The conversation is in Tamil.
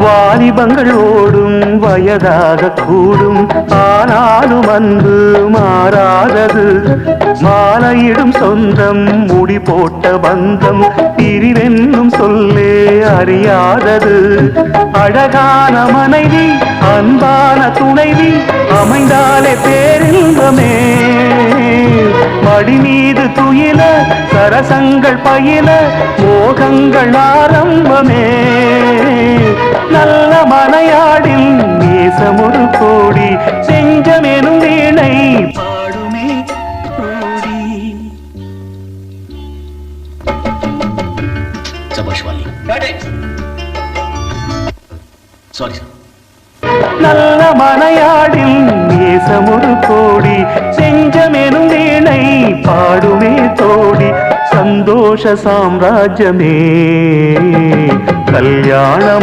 வாலிபங்கள் ஓடும் வயதாக கூடும், ஆனாலும் அன்பு மாறாதது. மாலையிடும் சொந்தம் முடி போட்ட பந்தம் பிரிவென்னும் சொல்லே அறியாதது. அழகான மனைவி அன்பான துணைவி அமைந்தாலே பேரின்பமே. மடி மீது துயில சரசங்கள் பயில மோகங்கள் ஆரம்பமே. நல்ல மனையாடில் நேசமொரு கோடி செஞ்சமெனும் வீணை பாடுமே கோடி. நல்ல மனையாடில் நேசமொரு கோடி செஞ்சமெனும் வீணை பாடுமே தோடி. சந்தோஷ சாம்ராஜ்யமே கல்யாணம்.